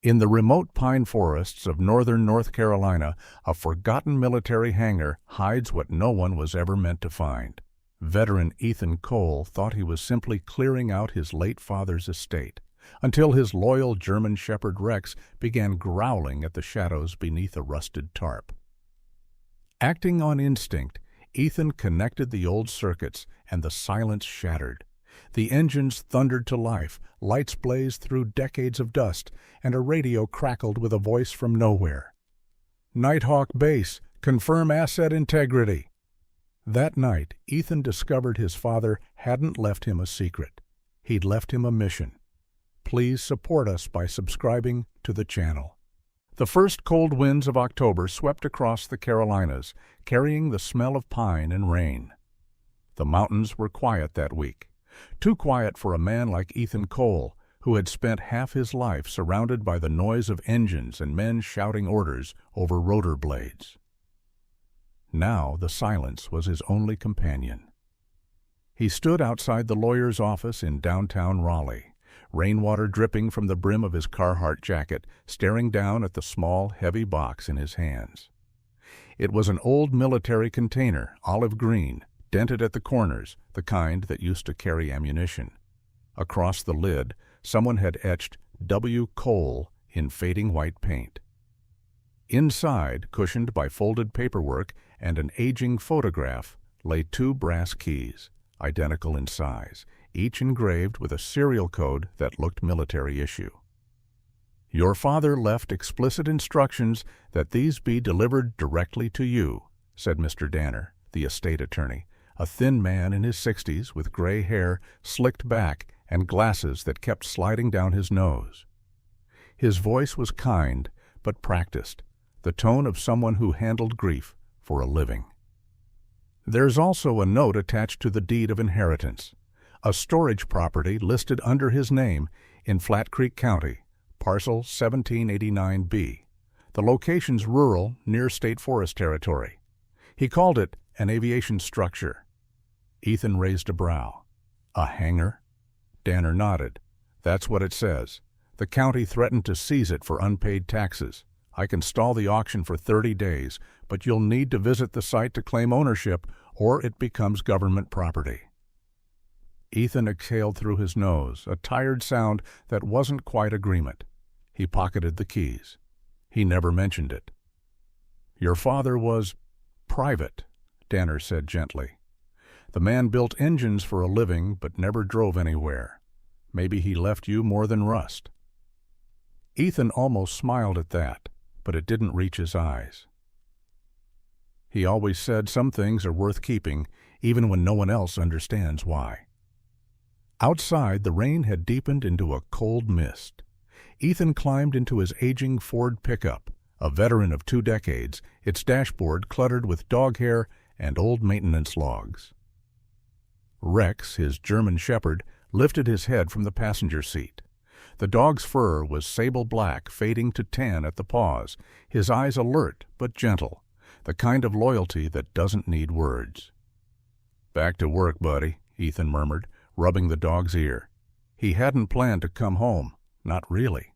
In the remote pine forests of northern North Carolina, a forgotten military hangar hides what no one was ever meant to find. Veteran Ethan Cole thought he was simply clearing out his late father's estate, until his loyal German Shepherd Rex began growling at the shadows beneath a rusted tarp. Acting on instinct, Ethan connected the old circuits, and the silence shattered. The engines thundered to life, lights blazed through decades of dust, and a radio crackled with a voice from nowhere. "Nighthawk Base, confirm asset integrity." That night, Ethan discovered his father hadn't left him a secret. He'd left him a mission. Please support us by subscribing to the channel. The first cold winds of October swept across the Carolinas, carrying the smell of pine and rain. The mountains were quiet that week. Too quiet for a man like Ethan Cole, who had spent half his life surrounded by the noise of engines and men shouting orders over rotor blades. Now the silence was his only companion. He stood outside the lawyer's office in downtown Raleigh, rainwater dripping from the brim of his Carhartt jacket, staring down at the small, heavy box in his hands. It was an old military container, olive green, dented at the corners, the kind that used to carry ammunition. Across the lid, someone had etched W. Cole in fading white paint. Inside, cushioned by folded paperwork and an aging photograph, lay 2 brass keys, identical in size, each engraved with a serial code that looked military issue. "Your father left explicit instructions that these be delivered directly to you," said Mr. Danner, the estate attorney, a thin man in his 60s with gray hair slicked back and glasses that kept sliding down his nose. His voice was kind but practiced, the tone of someone who handled grief for a living. There's also a note attached to the deed of inheritance, a storage property listed under his name in Flat Creek County, parcel 1789B. The location's rural, near state forest territory. He called it an aviation structure. Ethan raised a brow. "A hangar?" Danner nodded. "That's what it says. The county threatened to seize it for unpaid taxes. I can stall the auction for 30 days, but you'll need to visit the site to claim ownership, or it becomes government property." Ethan exhaled through his nose, a tired sound that wasn't quite agreement. He pocketed the keys. He never mentioned it. "Your father was private," Danner said gently. "The man built engines for a living but never drove anywhere. Maybe he left you more than rust." Ethan almost smiled at that, but it didn't reach his eyes. He always said some things are worth keeping, even when no one else understands why. Outside, the rain had deepened into a cold mist. Ethan climbed into his aging Ford pickup, a veteran of 2 decades, its dashboard cluttered with dog hair and old maintenance logs. Rex, his German Shepherd, lifted his head from the passenger seat. The dog's fur was sable black, fading to tan at the paws, his eyes alert but gentle, the kind of loyalty that doesn't need words. "Back to work, buddy," Ethan murmured, rubbing the dog's ear. He hadn't planned to come home, not really.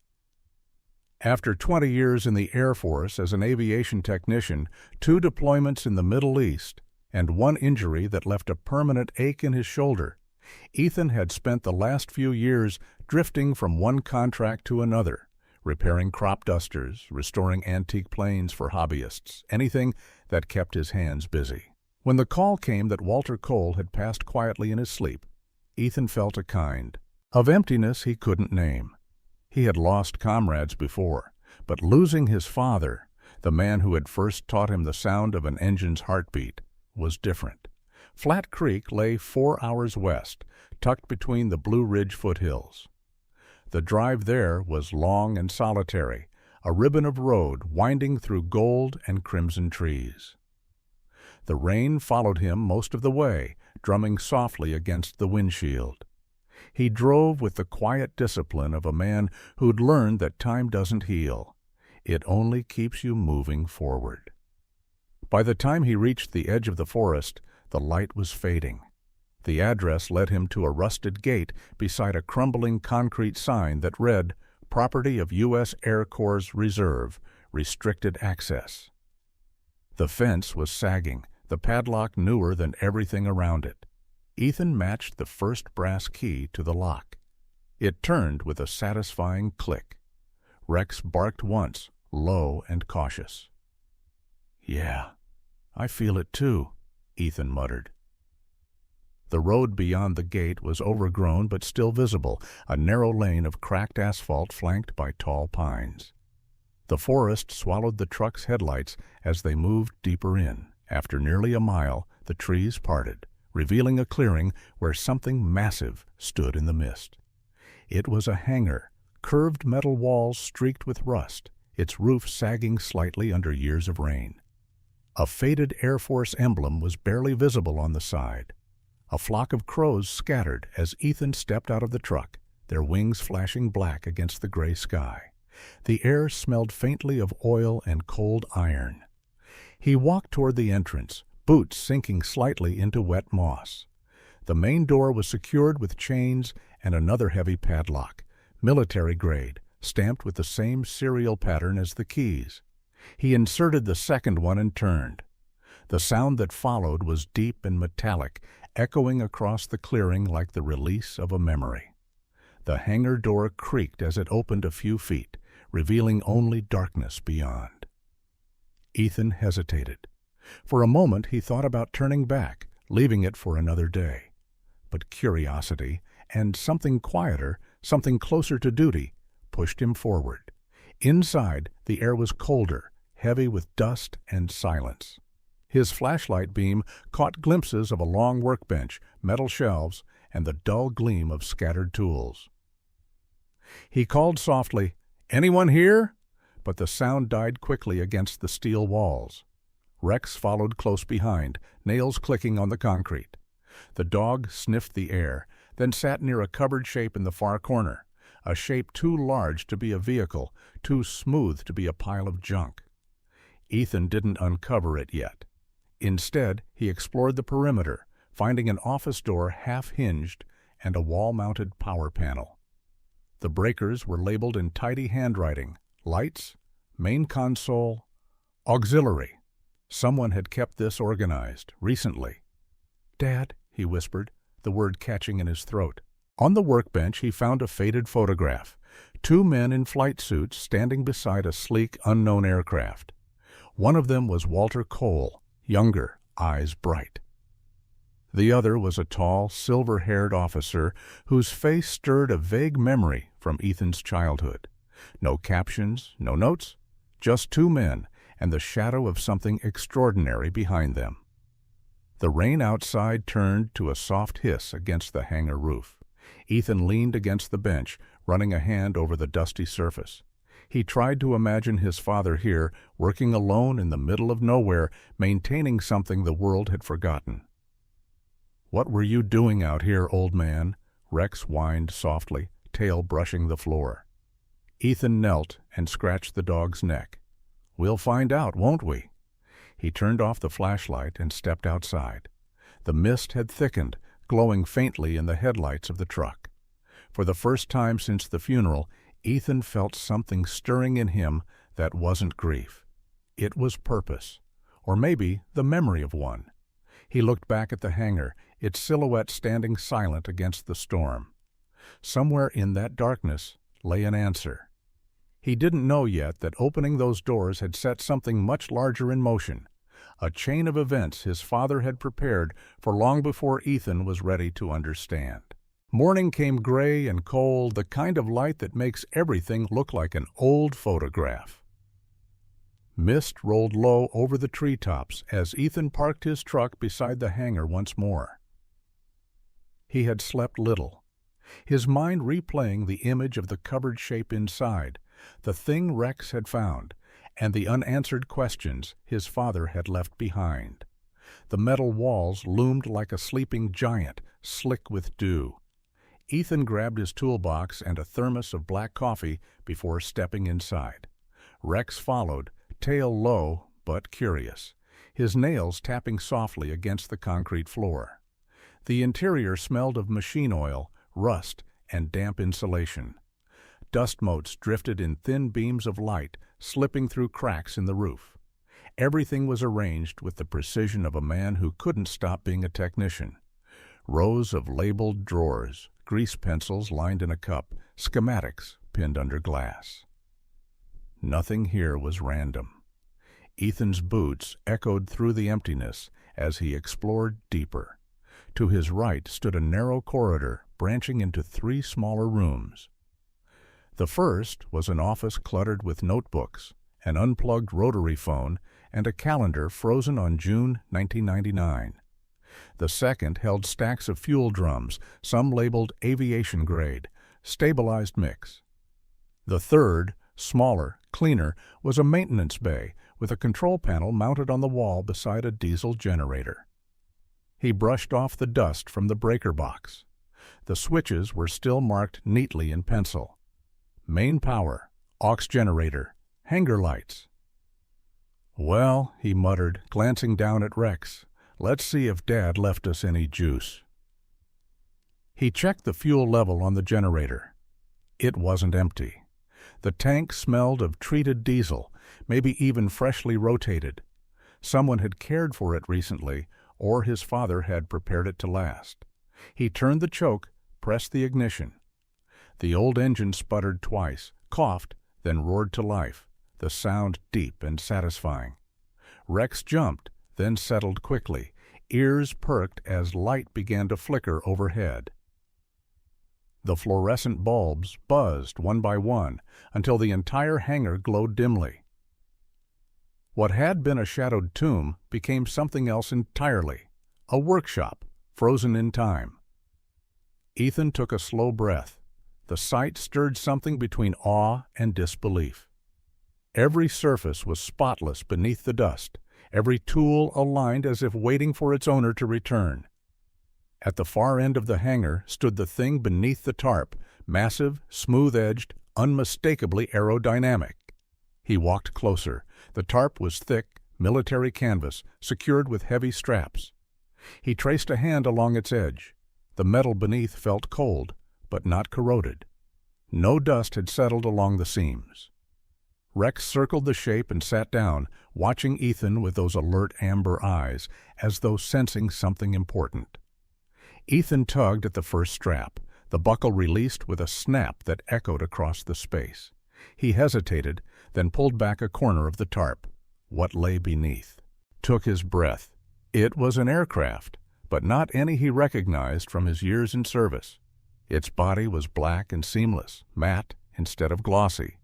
After 20 years in the Air Force as an aviation technician, 2 deployments in the Middle East, and 1 injury that left a permanent ache in his shoulder, Ethan had spent the last few years drifting from one contract to another, repairing crop dusters, restoring antique planes for hobbyists, anything that kept his hands busy. When the call came that Walter Cole had passed quietly in his sleep, Ethan felt a kind of emptiness he couldn't name. He had lost comrades before, but losing his father, the man who had first taught him the sound of an engine's heartbeat, was different. Flat Creek lay 4 hours west, tucked between the Blue Ridge foothills. The drive there was long and solitary, a ribbon of road winding through gold and crimson trees. The rain followed him most of the way, drumming softly against the windshield. He drove with the quiet discipline of a man who'd learned that time doesn't heal. It only keeps you moving forward. By the time he reached the edge of the forest, the light was fading. The address led him to a rusted gate beside a crumbling concrete sign that read, property of U.S. Air Corps Reserve, restricted access. The fence was sagging, the padlock newer than everything around it. Ethan matched the first brass key to the lock. It turned with a satisfying click. Rex barked once, low and cautious. "Yeah, I feel it too," Ethan muttered. The road beyond the gate was overgrown but still visible, a narrow lane of cracked asphalt flanked by tall pines. The forest swallowed the truck's headlights as they moved deeper in. After nearly a mile, the trees parted, revealing a clearing where something massive stood in the mist. It was a hangar, curved metal walls streaked with rust, its roof sagging slightly under years of rain. A faded Air Force emblem was barely visible on the side. A flock of crows scattered as Ethan stepped out of the truck, their wings flashing black against the gray sky. The air smelled faintly of oil and cold iron. He walked toward the entrance, boots sinking slightly into wet moss. The main door was secured with chains and another heavy padlock, military grade, stamped with the same serial pattern as the keys. He inserted the second one and turned. The sound that followed was deep and metallic, echoing across the clearing like the release of a memory. The hangar door creaked as it opened a few feet, revealing only darkness beyond. Ethan hesitated. For a moment he thought about turning back, leaving it for another day. But curiosity, and something quieter, something closer to duty, pushed him forward. Inside, the air was colder, heavy with dust and silence. His flashlight beam caught glimpses of a long workbench, metal shelves, and the dull gleam of scattered tools. He called softly, "Anyone here?" But the sound died quickly against the steel walls. Rex followed close behind, nails clicking on the concrete. The dog sniffed the air, then sat near a cupboard shape in the far corner, a shape too large to be a vehicle, too smooth to be a pile of junk. Ethan didn't uncover it yet. Instead, he explored the perimeter, finding an office door half-hinged and a wall-mounted power panel. The breakers were labeled in tidy handwriting: lights, main console, auxiliary. Someone had kept this organized, recently. "Dad," he whispered, the word catching in his throat. On the workbench he found a faded photograph, 2 men in flight suits standing beside a sleek, unknown aircraft. One of them was Walter Cole, younger, eyes bright. The other was a tall, silver-haired officer whose face stirred a vague memory from Ethan's childhood. No captions, no notes, just 2 men and the shadow of something extraordinary behind them. The rain outside turned to a soft hiss against the hangar roof. Ethan leaned against the bench, running a hand over the dusty surface. He tried to imagine his father here, working alone in the middle of nowhere, maintaining something the world had forgotten. "What were you doing out here, old man?" Rex whined softly, tail brushing the floor. Ethan knelt and scratched the dog's neck. "We'll find out, won't we?" He turned off the flashlight and stepped outside. The mist had thickened, glowing faintly in the headlights of the truck. For the first time since the funeral, Ethan felt something stirring in him that wasn't grief. It was purpose, or maybe the memory of one. He looked back at the hangar, its silhouette standing silent against the storm. Somewhere in that darkness lay an answer. He didn't know yet that opening those doors had set something much larger in motion, a chain of events his father had prepared for long before Ethan was ready to understand. Morning came gray and cold, the kind of light that makes everything look like an old photograph. Mist rolled low over the treetops as Ethan parked his truck beside the hangar once more. He had slept little, his mind replaying the image of the cupboard shape inside, the thing Rex had found, and the unanswered questions his father had left behind. The metal walls loomed like a sleeping giant, slick with dew. Ethan grabbed his toolbox and a thermos of black coffee before stepping inside. Rex followed, tail low but curious, his nails tapping softly against the concrete floor. The interior smelled of machine oil, rust, and damp insulation. Dust motes drifted in thin beams of light, slipping through cracks in the roof. Everything was arranged with the precision of a man who couldn't stop being a technician. Rows of labeled drawers, grease pencils lined in a cup, schematics pinned under glass. Nothing here was random. Ethan's boots echoed through the emptiness as he explored deeper. To his right stood a narrow corridor branching into 3 smaller rooms. The first was an office cluttered with notebooks, an unplugged rotary phone, and a calendar frozen on June 1999. The second held stacks of fuel drums, some labeled aviation grade, stabilized mix. The third, smaller, cleaner, was a maintenance bay with a control panel mounted on the wall beside a diesel generator. He brushed off the dust from the breaker box. The switches were still marked neatly in pencil. Main power, aux generator, hangar lights. "Well," he muttered, glancing down at Rex, "let's see if Dad left us any juice." He checked the fuel level on the generator. It wasn't empty. The tank smelled of treated diesel, maybe even freshly rotated. Someone had cared for it recently, or his father had prepared it to last. He turned the choke, pressed the ignition. The old engine sputtered twice, coughed, then roared to life, the sound deep and satisfying. Rex jumped, then settled quickly, ears perked as light began to flicker overhead. The fluorescent bulbs buzzed one by one until the entire hangar glowed dimly. What had been a shadowed tomb became something else entirely, a workshop, frozen in time. Ethan took a slow breath. The sight stirred something between awe and disbelief. Every surface was spotless beneath the dust, every tool aligned as if waiting for its owner to return. At the far end of the hangar stood the thing beneath the tarp, massive, smooth-edged, unmistakably aerodynamic. He walked closer. The tarp was thick, military canvas, secured with heavy straps. He traced a hand along its edge. The metal beneath felt cold, but not corroded. No dust had settled along the seams. Rex circled the shape and sat down, watching Ethan with those alert amber eyes, as though sensing something important. Ethan tugged at the first strap. The buckle released with a snap that echoed across the space. He hesitated, then pulled back a corner of the tarp. What lay beneath? Took his breath. It was an aircraft, but not any he recognized from his years in service. Its body was black and seamless, matte instead of glossy.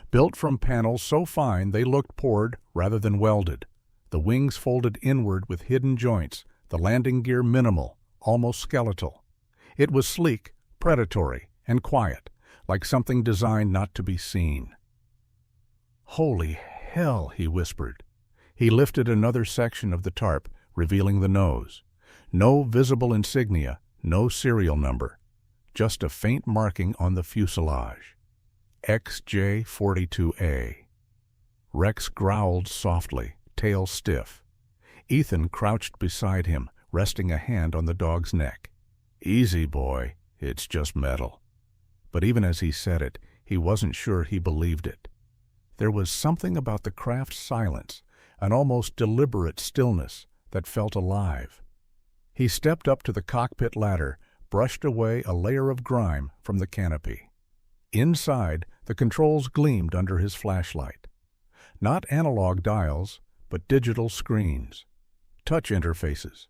Built from panels so fine they looked poured rather than welded. The wings folded inward with hidden joints, the landing gear minimal, almost skeletal. It was sleek, predatory, and quiet, like something designed not to be seen. "Holy hell," he whispered. He lifted another section of the tarp, revealing the nose. No visible insignia, no serial number. Just a faint marking on the fuselage. XJ-42A. Rex growled softly, tail stiff. Ethan crouched beside him, resting a hand on the dog's neck. "Easy, boy. It's just metal." But even as he said it, he wasn't sure he believed it. There was something about the craft's silence, an almost deliberate stillness, that felt alive. He stepped up to the cockpit ladder, brushed away a layer of grime from the canopy. Inside, the controls gleamed under his flashlight. Not analog dials, but digital screens. Touch interfaces.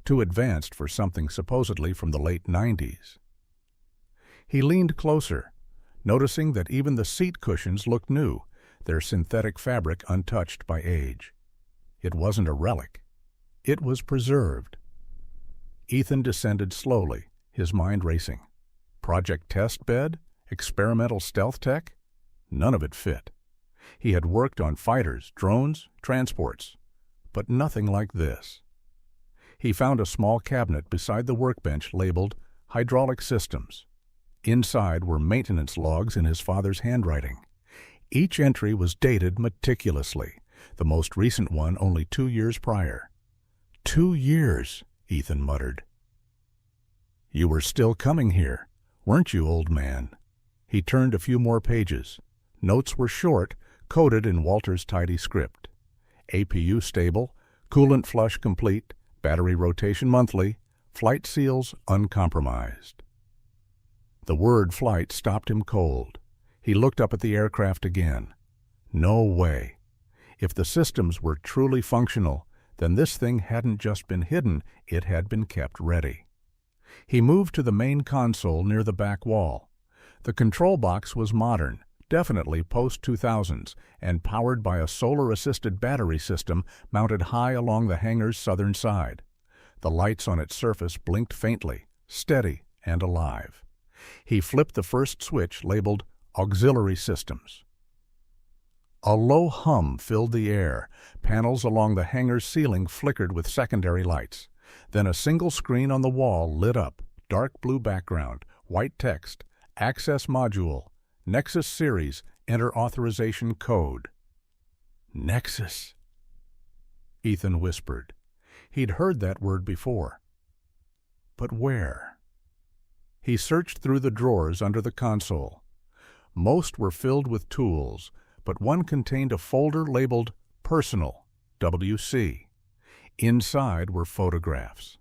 Too advanced for something supposedly from the late 90s. He leaned closer, noticing that even the seat cushions looked new, their synthetic fabric untouched by age. It wasn't a relic. It was preserved. Ethan descended slowly, his mind racing. Project test bed? Experimental stealth tech? None of it fit. He had worked on fighters, drones, transports, but nothing like this. He found a small cabinet beside the workbench labeled Hydraulic Systems. Inside were maintenance logs in his father's handwriting. Each entry was dated meticulously, the most recent one only 2 years prior. 2 years, Ethan muttered. "You were still coming here, weren't you, old man?" He turned a few more pages. Notes were short, coded in Walter's tidy script. APU stable, coolant flush complete, battery rotation monthly, flight seals uncompromised. The word flight stopped him cold. He looked up at the aircraft again. No way. If the systems were truly functional, then this thing hadn't just been hidden, it had been kept ready. He moved to the main console near the back wall. The control box was modern, definitely post-2000s, and powered by a solar-assisted battery system mounted high along the hangar's southern side. The lights on its surface blinked faintly, steady and alive. He flipped the first switch labeled Auxiliary Systems. A low hum filled the air. Panels along the hangar's ceiling flickered with secondary lights. Then a single screen on the wall lit up, dark blue background, white text, Access Module, Nexus Series, Enter Authorization Code. Nexus, Ethan whispered. He'd heard that word before. But where? He searched through the drawers under the console. Most were filled with tools, but one contained a folder labeled Personal, WC. Inside were photographs,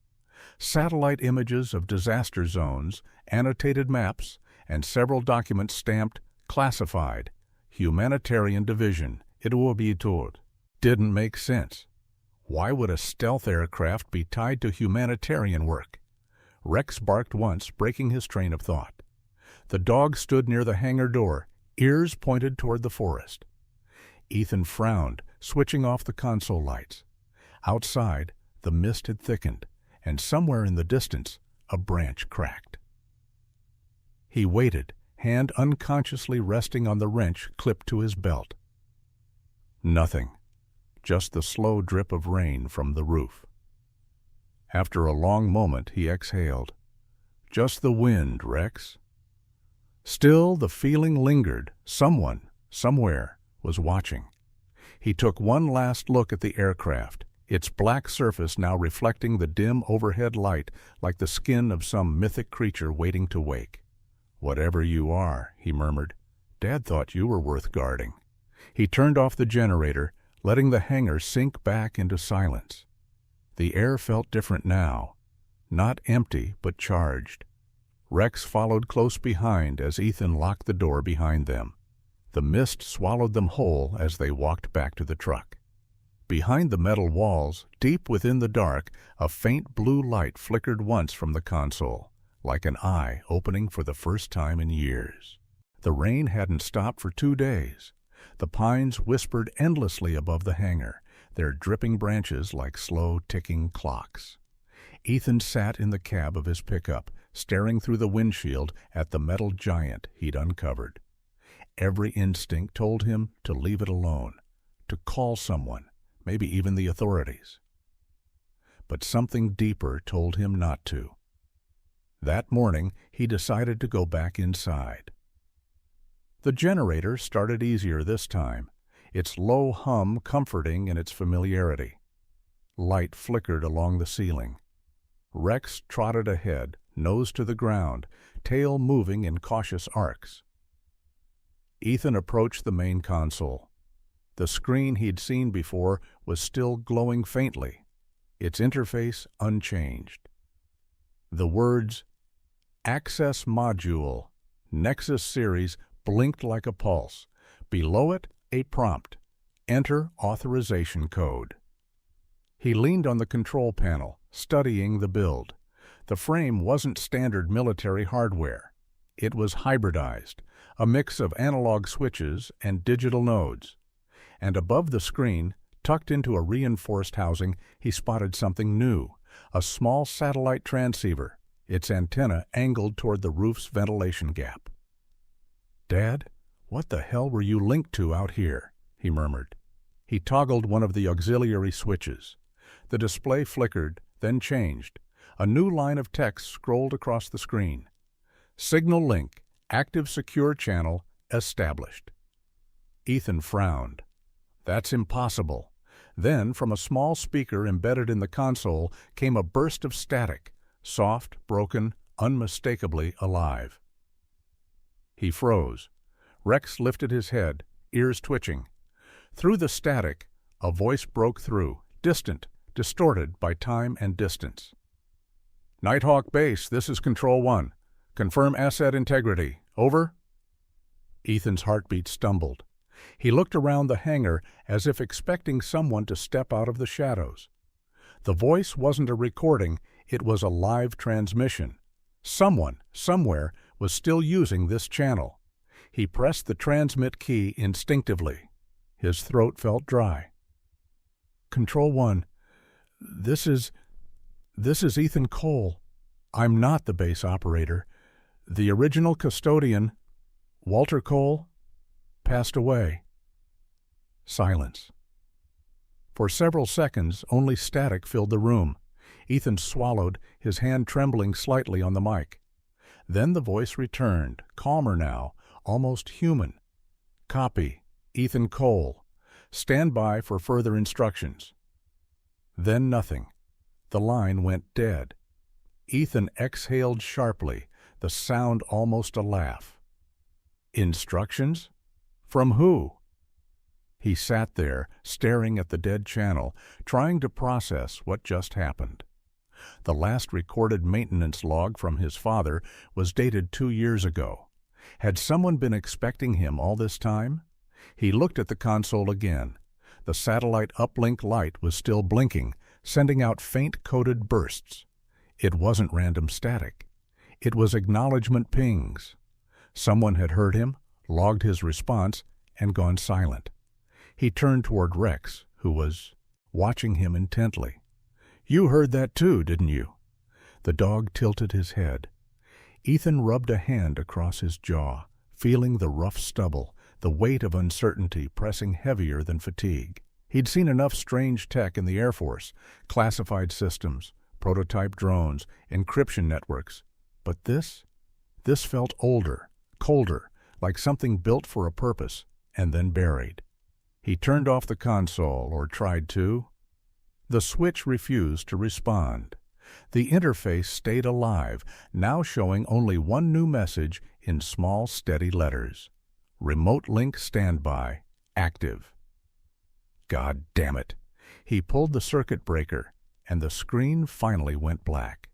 satellite images of disaster zones, annotated maps, and several documents stamped Classified, Humanitarian Division, It didn't make sense. Why would a stealth aircraft be tied to humanitarian work? Rex barked once, breaking his train of thought. The dog stood near the hangar door, ears pointed toward the forest. Ethan frowned, switching off the console lights. Outside, the mist had thickened, and somewhere in the distance, a branch cracked. He waited, hand unconsciously resting on the wrench clipped to his belt. Nothing, just the slow drip of rain from the roof. After a long moment, he exhaled. Just the wind, Rex. Still, the feeling lingered. Someone, somewhere, was watching. He took one last look at the aircraft, its black surface now reflecting the dim overhead light like the skin of some mythic creature waiting to wake. "Whatever you are," he murmured, "Dad thought you were worth guarding." He turned off the generator, letting the hangar sink back into silence. The air felt different now, not empty but charged. Rex followed close behind as Ethan locked the door behind them. The mist swallowed them whole as they walked back to the truck. Behind the metal walls, deep within the dark, a faint blue light flickered once from the console, like an eye opening for the first time in years. The rain hadn't stopped for 2 days. The pines whispered endlessly above the hangar, their dripping branches like slow ticking clocks. Ethan sat in the cab of his pickup, staring through the windshield at the metal giant he'd uncovered. Every instinct told him to leave it alone, to call someone, maybe even the authorities. But something deeper told him not to. That morning, he decided to go back inside. The generator started easier this time, its low hum comforting in its familiarity. Light flickered along the ceiling. Rex trotted ahead, nose to the ground, tail moving in cautious arcs. Ethan approached the main console. The screen he'd seen before was still glowing faintly, its interface unchanged. The words, Access Module, Nexus Series, blinked like a pulse. Below it, a prompt, Enter Authorization Code. He leaned on the control panel, studying the build. The frame wasn't standard military hardware. It was hybridized, a mix of analog switches and digital nodes. And above the screen, tucked into a reinforced housing, he spotted something new, a small satellite transceiver, its antenna angled toward the roof's ventilation gap. "Dad, what the hell were you linked to out here?" he murmured. He toggled one of the auxiliary switches. The display flickered, then changed. A new line of text scrolled across the screen. Signal link, active secure channel, established. Ethan frowned. That's impossible. Then, from a small speaker embedded in the console, came a burst of static, soft, broken, unmistakably alive. He froze. Rex lifted his head, ears twitching. Through the static, a voice broke through, distant, distorted by time and distance. "Nighthawk Base, this is Control 1. Confirm asset integrity. Over?" Ethan's heartbeat stumbled. He looked around the hangar as if expecting someone to step out of the shadows. The voice wasn't a recording, it was a live transmission. Someone, somewhere, was still using this channel. He pressed the transmit key instinctively. His throat felt dry. "Control 1, this is Ethan Cole. I'm not the base operator. The original custodian, Walter Cole, passed away." Silence. For several seconds, only static filled the room. Ethan swallowed, his hand trembling slightly on the mic. Then the voice returned, calmer now, almost human. "Copy. Ethan Cole. Stand by for further instructions." Then nothing. The line went dead. Ethan exhaled sharply, the sound almost a laugh. Instructions? From who? He sat there, staring at the dead channel, trying to process what just happened. The last recorded maintenance log from his father was dated 2 years ago. Had someone been expecting him all this time? He looked at the console again. The satellite uplink light was still blinking, sending out faint coded bursts. It wasn't random static. It was acknowledgement pings. Someone had heard him, logged his response, and gone silent. He turned toward Rex, who was watching him intently. "You heard that too, didn't you?" The dog tilted his head. Ethan rubbed a hand across his jaw, feeling the rough stubble, the weight of uncertainty pressing heavier than fatigue. He'd seen enough strange tech in the Air Force, classified systems, prototype drones, encryption networks. But this felt older, colder, like something built for a purpose, and then buried. He turned off the console, or tried to. The switch refused to respond. The interface stayed alive, now showing only one new message in small, steady letters. "Remote link standby, active." God damn it! He pulled the circuit breaker, and the screen finally went black.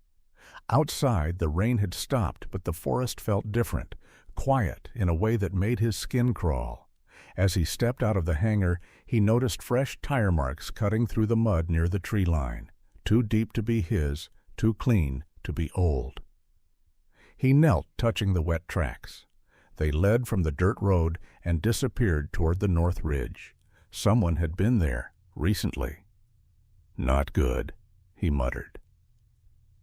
Outside, the rain had stopped, but the forest felt different, quiet in a way that made his skin crawl. As he stepped out of the hangar, he noticed fresh tire marks cutting through the mud near the tree line, too deep to be his, too clean to be old. He knelt, touching the wet tracks. They led from the dirt road and disappeared toward the north ridge. Someone had been there, recently. "Not good," he muttered.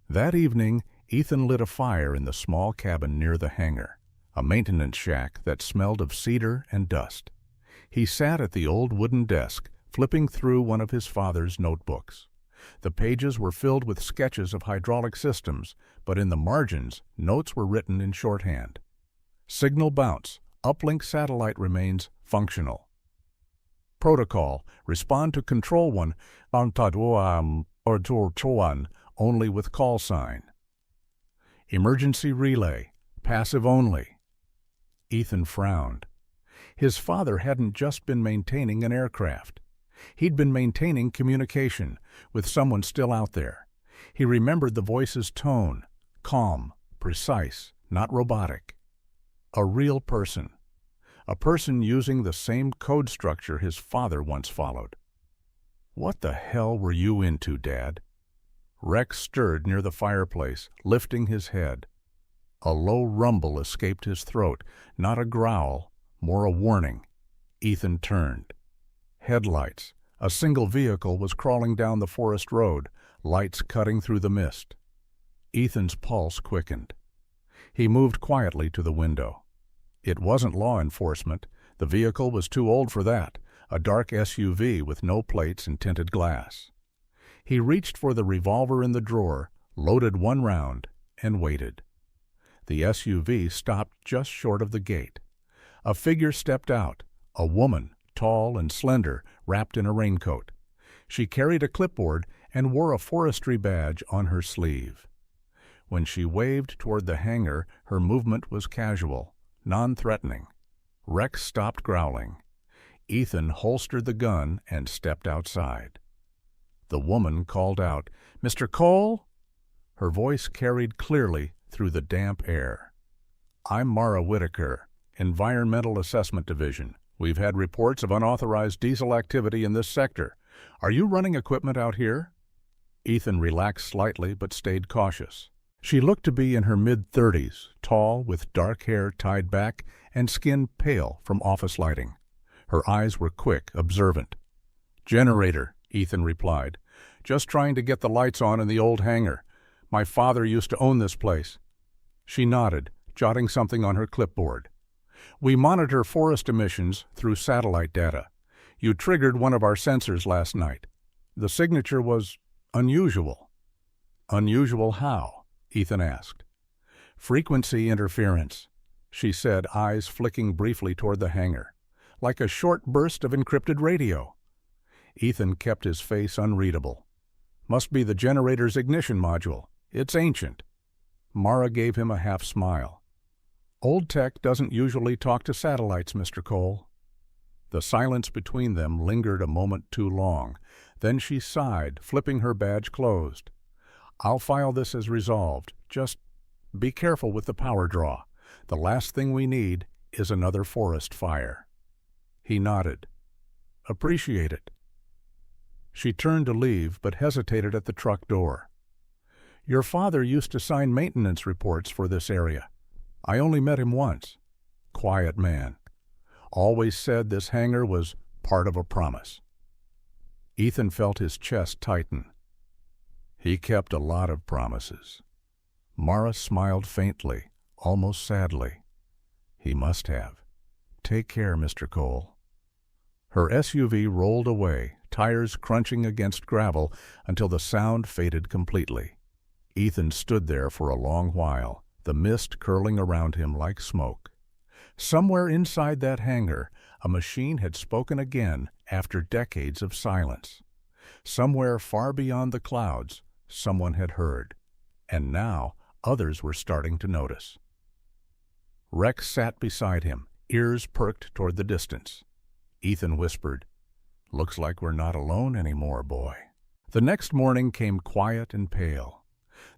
That evening, Ethan lit a fire in the small cabin near the hangar, a maintenance shack that smelled of cedar and dust. He sat at the old wooden desk, flipping through one of his father's notebooks. The pages were filled with sketches of hydraulic systems, but in the margins, notes were written in shorthand. "Signal bounce. Uplink satellite remains functional. Protocol. Respond to Control 1 only with call sign. Emergency relay. Passive only." Ethan frowned. His father hadn't just been maintaining an aircraft. He'd been maintaining communication with someone still out there. He remembered the voice's tone, calm, precise, not robotic. A real person. A person using the same code structure his father once followed. "What the hell were you into, Dad?" Rex stirred near the fireplace, lifting his head. A low rumble escaped his throat, not a growl, more a warning. Ethan turned. Headlights. A single vehicle was crawling down the forest road, lights cutting through the mist. Ethan's pulse quickened. He moved quietly to the window. It wasn't law enforcement. The vehicle was too old for that, a dark SUV with no plates and tinted glass. He reached for the revolver in the drawer, loaded one round, and waited. The SUV stopped just short of the gate. A figure stepped out, a woman, tall and slender, wrapped in a raincoat. She carried a clipboard and wore a forestry badge on her sleeve. When she waved toward the hangar, her movement was casual, non-threatening. Rex stopped growling. Ethan holstered the gun and stepped outside. The woman called out, "Mr. Cole?" Her voice carried clearly through the damp air. "I'm Mara Whitaker, Environmental Assessment Division. We've had reports of unauthorized diesel activity in this sector. Are you running equipment out here?" Ethan relaxed slightly but stayed cautious. She looked to be in her mid-30s, tall, with dark hair tied back and skin pale from office lighting. Her eyes were quick, observant. "Generator," Ethan replied. "Just trying to get the lights on in the old hangar. My father used to own this place." She nodded, jotting something on her clipboard. "We monitor forest emissions through satellite data. You triggered one of our sensors last night. The signature was unusual." "Unusual how?" Ethan asked. "Frequency interference," she said, eyes flicking briefly toward the hangar. "Like a short burst of encrypted radio." Ethan kept his face unreadable. "Must be the generator's ignition module. It's ancient." Mara gave him a half smile. "Old tech doesn't usually talk to satellites, Mr. Cole." The silence between them lingered a moment too long. Then she sighed, flipping her badge closed. "I'll file this as resolved. Just be careful with the power draw. The last thing we need is another forest fire." He nodded. "Appreciate it." She turned to leave, but hesitated at the truck door. "Your father used to sign maintenance reports for this area. I only met him once. Quiet man. Always said this hangar was part of a promise." Ethan felt his chest tighten. He kept a lot of promises. Mara smiled faintly, almost sadly. He must have. "Take care, Mr. Cole." Her SUV rolled away, tires crunching against gravel until the sound faded completely. Ethan stood there for a long while, the mist curling around him like smoke. Somewhere inside that hangar, a machine had spoken again after decades of silence. Somewhere far beyond the clouds, someone had heard. And now, others were starting to notice. Rex sat beside him, ears perked toward the distance. Ethan whispered, "Looks like we're not alone anymore, boy." The next morning came quiet and pale.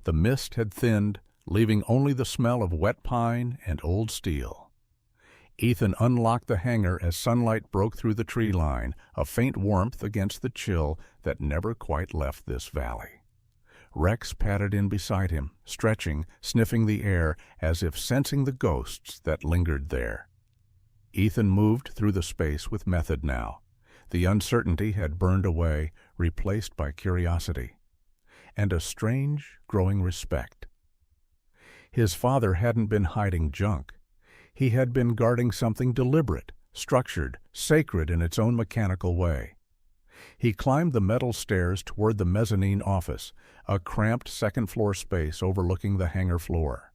The mist had thinned, leaving only the smell of wet pine and old steel. Ethan unlocked the hangar as sunlight broke through the tree line, a faint warmth against the chill that never quite left this valley. Rex padded in beside him, stretching, sniffing the air as if sensing the ghosts that lingered there. Ethan moved through the space with method now. The uncertainty had burned away, replaced by curiosity, and a strange, growing respect. His father hadn't been hiding junk. He had been guarding something deliberate, structured, sacred in its own mechanical way. He climbed the metal stairs toward the mezzanine office, a cramped second-floor space overlooking the hangar floor.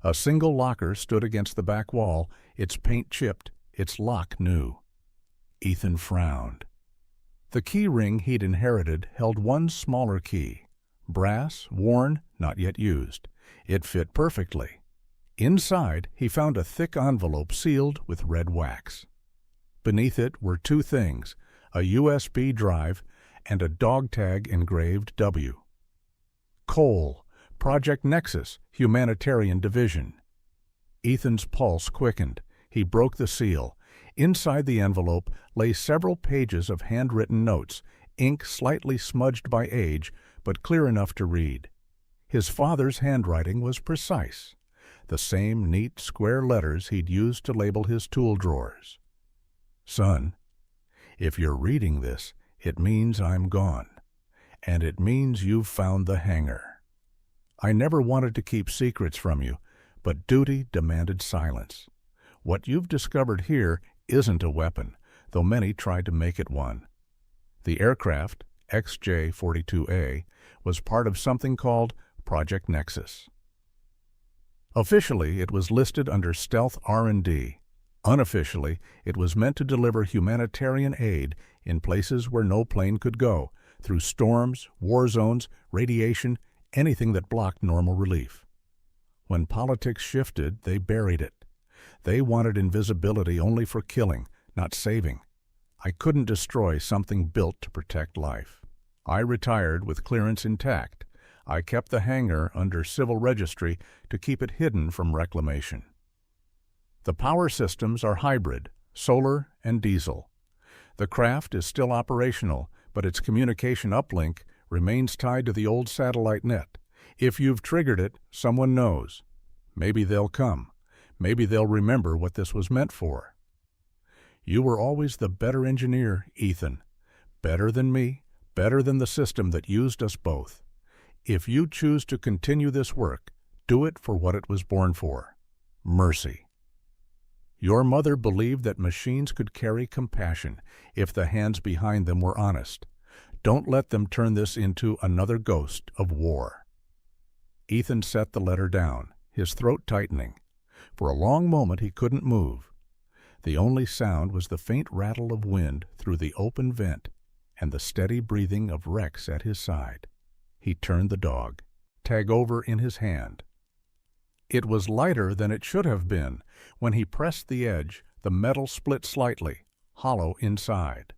A single locker stood against the back wall, its paint chipped, its lock new. Ethan frowned. The key ring he'd inherited held one smaller key. Brass, worn, not yet used. It fit perfectly. Inside, he found a thick envelope sealed with red wax. Beneath it were two things, a USB drive and a dog tag engraved W. Cole, Project Nexus, Humanitarian Division. Ethan's pulse quickened. He broke the seal. Inside the envelope lay several pages of handwritten notes, ink slightly smudged by age, but clear enough to read. His father's handwriting was precise, the same neat square letters he'd used to label his tool drawers. "Son, if you're reading this, it means I'm gone, and it means you've found the hangar. I never wanted to keep secrets from you, but duty demanded silence. What you've discovered here isn't a weapon, though many tried to make it one. The aircraft, XJ-42A, was part of something called Project Nexus. Officially, it was listed under Stealth R&D. Unofficially, it was meant to deliver humanitarian aid in places where no plane could go, through storms, war zones, radiation, anything that blocked normal relief. When politics shifted, they buried it. They wanted invisibility only for killing, not saving. I couldn't destroy something built to protect life. I retired with clearance intact. I kept the hangar under civil registry to keep it hidden from reclamation. The power systems are hybrid, solar and diesel. The craft is still operational, but its communication uplink remains tied to the old satellite net. If you've triggered it, someone knows. Maybe they'll come. Maybe they'll remember what this was meant for. You were always the better engineer, Ethan. Better than me, better than the system that used us both. If you choose to continue this work, do it for what it was born for: mercy. Your mother believed that machines could carry compassion if the hands behind them were honest. Don't let them turn this into another ghost of war. Ethan set the letter down, his throat tightening. For a long moment he couldn't move. The only sound was the faint rattle of wind through the open vent and the steady breathing of Rex at his side. He turned the dog, tag over in his hand. It was lighter than it should have been. When he pressed the edge, the metal split slightly, hollow inside.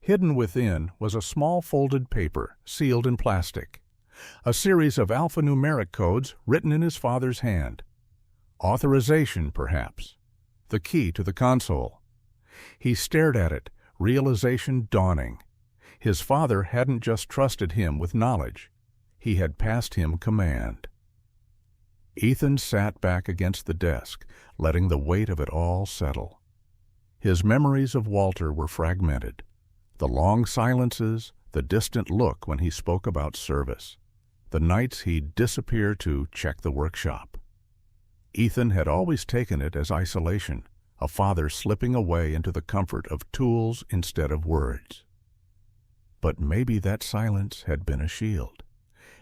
Hidden within was a small folded paper, sealed in plastic. A series of alphanumeric codes written in his father's hand. Authorization, perhaps. The key to the console. He stared at it, realization dawning. His father hadn't just trusted him with knowledge. He had passed him command. Ethan sat back against the desk, letting the weight of it all settle. His memories of Walter were fragmented. The long silences, the distant look when he spoke about service. The nights he'd disappear to check the workshop. Ethan had always taken it as isolation, a father slipping away into the comfort of tools instead of words. But maybe that silence had been a shield.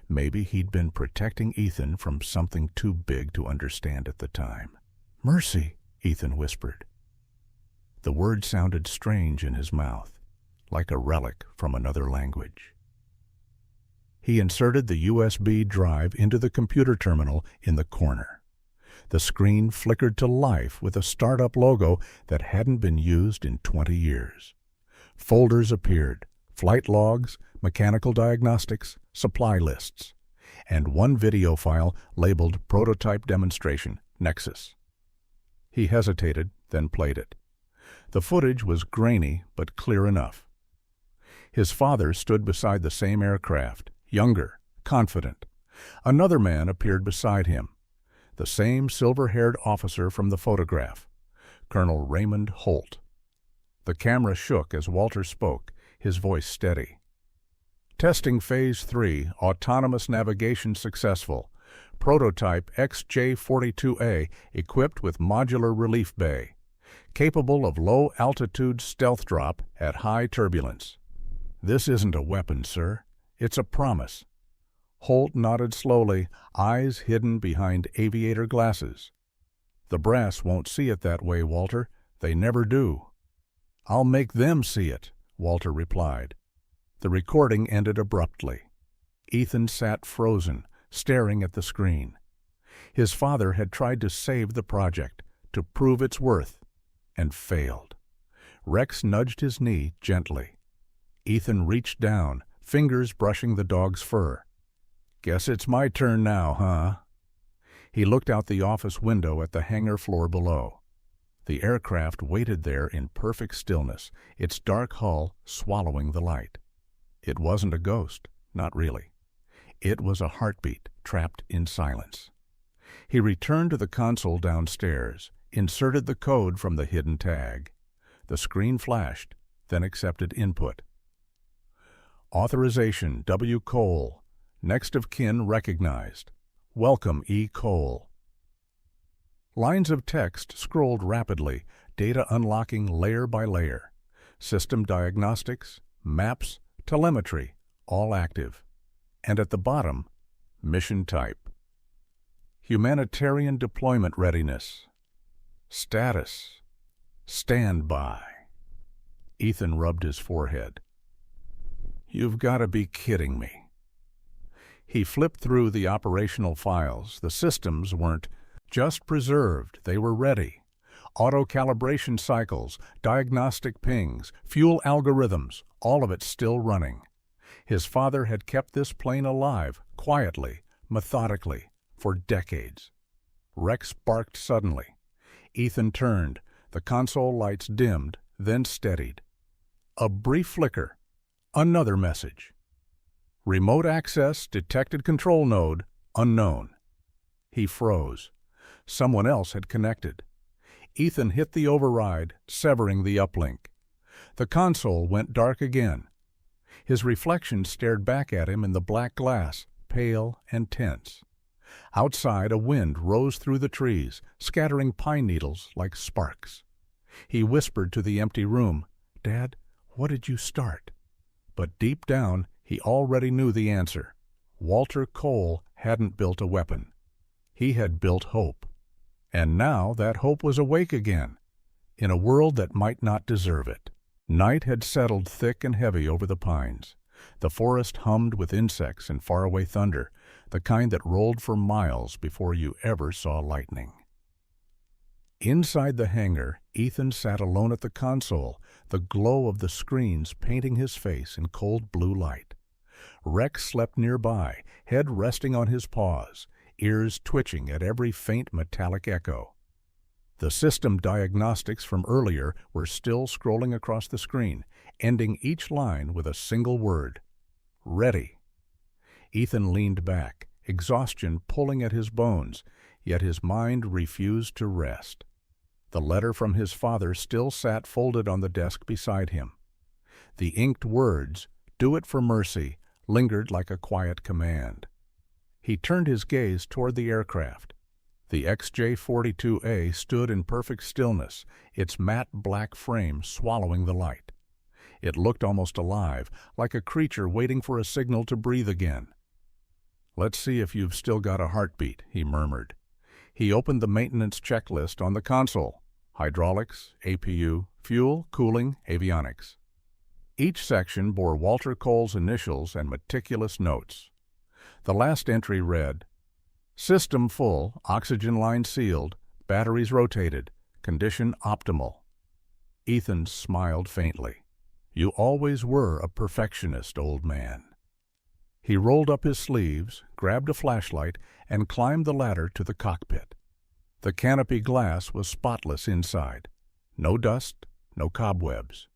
Maybe he'd been protecting Ethan from something too big to understand at the time. "Mercy," Ethan whispered. The word sounded strange in his mouth, like a relic from another language. He inserted the USB drive into the computer terminal in the corner. The screen flickered to life with a startup logo that hadn't been used in 20 years. Folders appeared, flight logs, mechanical diagnostics, supply lists, and one video file labeled Prototype Demonstration, Nexus. He hesitated, then played it. The footage was grainy but clear enough. His father stood beside the same aircraft, younger, confident. Another man appeared beside him, the same silver-haired officer from the photograph, Colonel Raymond Holt. The camera shook as Walter spoke, his voice steady. "Testing Phase 3, autonomous navigation successful. Prototype XJ-42A equipped with modular relief bay, capable of low-altitude stealth drop at high turbulence." "This isn't a weapon, sir. It's a promise." Holt nodded slowly, eyes hidden behind aviator glasses. "The brass won't see it that way, Walter. They never do." "I'll make them see it," Walter replied. The recording ended abruptly. Ethan sat frozen, staring at the screen. His father had tried to save the project, to prove its worth, and failed. Rex nudged his knee gently. Ethan reached down, fingers brushing the dog's fur. "Guess it's my turn now, huh?" He looked out the office window at the hangar floor below. The aircraft waited there in perfect stillness, its dark hull swallowing the light. It wasn't a ghost, not really. It was a heartbeat trapped in silence. He returned to the console downstairs, inserted the code from the hidden tag. The screen flashed, then accepted input. "Authorization W. Cole. Next of kin recognized. Welcome, E. Cole." Lines of text scrolled rapidly, data unlocking layer by layer. System diagnostics, maps, telemetry, all active. And at the bottom, mission type. Humanitarian deployment readiness. Status. Standby. Ethan rubbed his forehead. "You've got to be kidding me." He flipped through the operational files. The systems weren't Just preserved, they were ready. Auto-calibration cycles, diagnostic pings, fuel algorithms, all of it still running. His father had kept this plane alive, quietly, methodically, for decades. Rex barked suddenly. Ethan turned. The console lights dimmed, then steadied. A brief flicker. Another message. Remote access detected control node unknown. He froze. Someone else had connected. Ethan hit the override, severing the uplink. The console went dark again. His reflection stared back at him in the black glass, pale and tense. Outside, a wind rose through the trees, scattering pine needles like sparks. He whispered to the empty room, "Dad, what did you start?" But deep down, he already knew the answer. Walter Cole hadn't built a weapon. He had built hope. And now that hope was awake again, in a world that might not deserve it. Night had settled thick and heavy over the pines. The forest hummed with insects and faraway thunder, the kind that rolled for miles before you ever saw lightning. Inside the hangar, Ethan sat alone at the console, the glow of the screens painting his face in cold blue light. Rex slept nearby, head resting on his paws, ears twitching at every faint metallic echo. The system diagnostics from earlier were still scrolling across the screen, ending each line with a single word: ready. Ethan leaned back, exhaustion pulling at his bones, yet his mind refused to rest. The letter from his father still sat folded on the desk beside him. The inked words, "Do it for mercy," lingered like a quiet command. He turned his gaze toward the aircraft. The XJ-42A stood in perfect stillness, its matte black frame swallowing the light. It looked almost alive, like a creature waiting for a signal to breathe again. "Let's see if you've still got a heartbeat," he murmured. He opened the maintenance checklist on the console: hydraulics, APU, fuel, cooling, avionics. Each section bore Walter Cole's initials and meticulous notes. The last entry read, "System full, oxygen line sealed, batteries rotated, condition optimal." Ethan smiled faintly. "You always were a perfectionist, old man." He rolled up his sleeves, grabbed a flashlight, and climbed the ladder to the cockpit. The canopy glass was spotless inside. No dust, no cobwebs.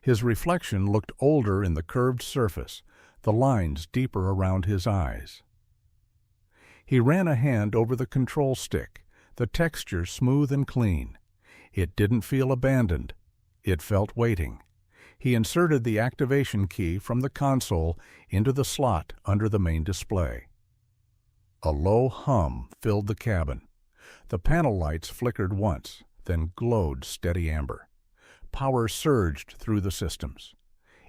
His reflection looked older in the curved surface, the lines deeper around his eyes. He ran a hand over the control stick, the texture smooth and clean. It didn't feel abandoned. It felt waiting. He inserted the activation key from the console into the slot under the main display. A low hum filled the cabin. The panel lights flickered once, then glowed steady amber. Power surged through the systems.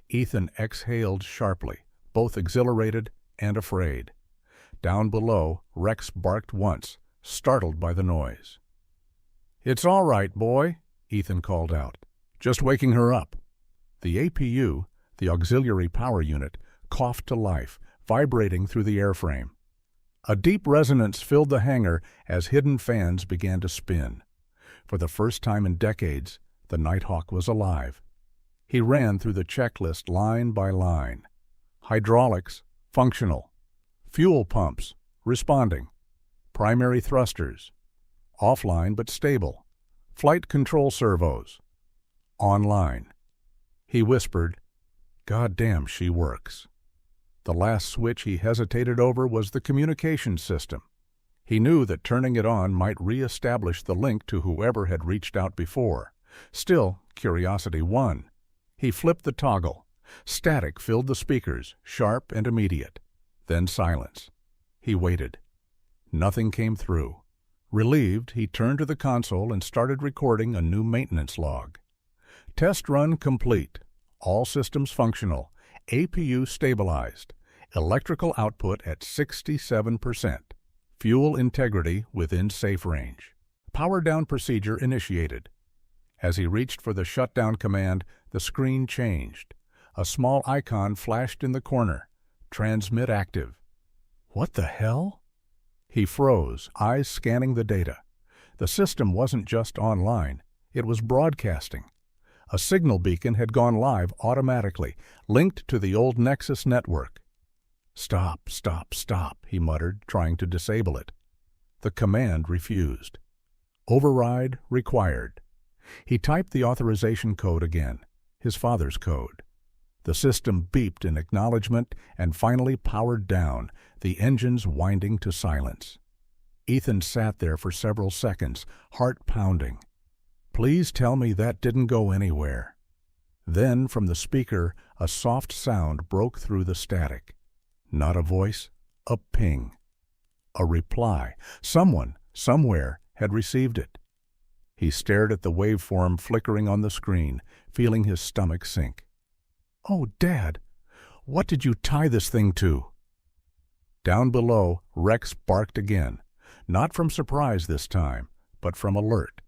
Ethan exhaled sharply, both exhilarated and afraid. Down below, Rex barked once, startled by the noise. "It's all right, boy," Ethan called out. "Just waking her up." The APU, the auxiliary power unit, coughed to life, vibrating through the airframe. A deep resonance filled the hangar as hidden fans began to spin. For the first time in decades, the Nighthawk was alive. He ran through the checklist line by line. Hydraulics, functional. Fuel pumps, responding. Primary thrusters, offline but stable. Flight control servos, online. He whispered, "God damn, she works." The last switch he hesitated over was the communication system. He knew that turning it on might re-establish the link to whoever had reached out before. Still, curiosity won. He flipped the toggle. Static filled the speakers, sharp and immediate. Then silence. He waited. Nothing came through. Relieved, he turned to the console and started recording a new maintenance log. Test run complete. All systems functional. APU stabilized. Electrical output at 67%. Fuel integrity within safe range. Power down procedure initiated. As he reached for the shutdown command, the screen changed. A small icon flashed in the corner. Transmit active. What the hell? He froze, eyes scanning the data. The system wasn't just online, it was broadcasting. A signal beacon had gone live automatically, linked to the old Nexus network. "Stop, stop, stop," he muttered, trying to disable it. The command refused. Override required. He typed the authorization code again, his father's code. The system beeped in acknowledgement and finally powered down, the engines winding to silence. Ethan sat there for several seconds, heart pounding. "Please tell me that didn't go anywhere." Then, from the speaker, a soft sound broke through the static. Not a voice, a ping. A reply. Someone, somewhere, had received it. He stared at the waveform flickering on the screen, feeling his stomach sink. "Oh, Dad, what did you tie this thing to?" Down below, Rex barked again, not from surprise this time, but from alert.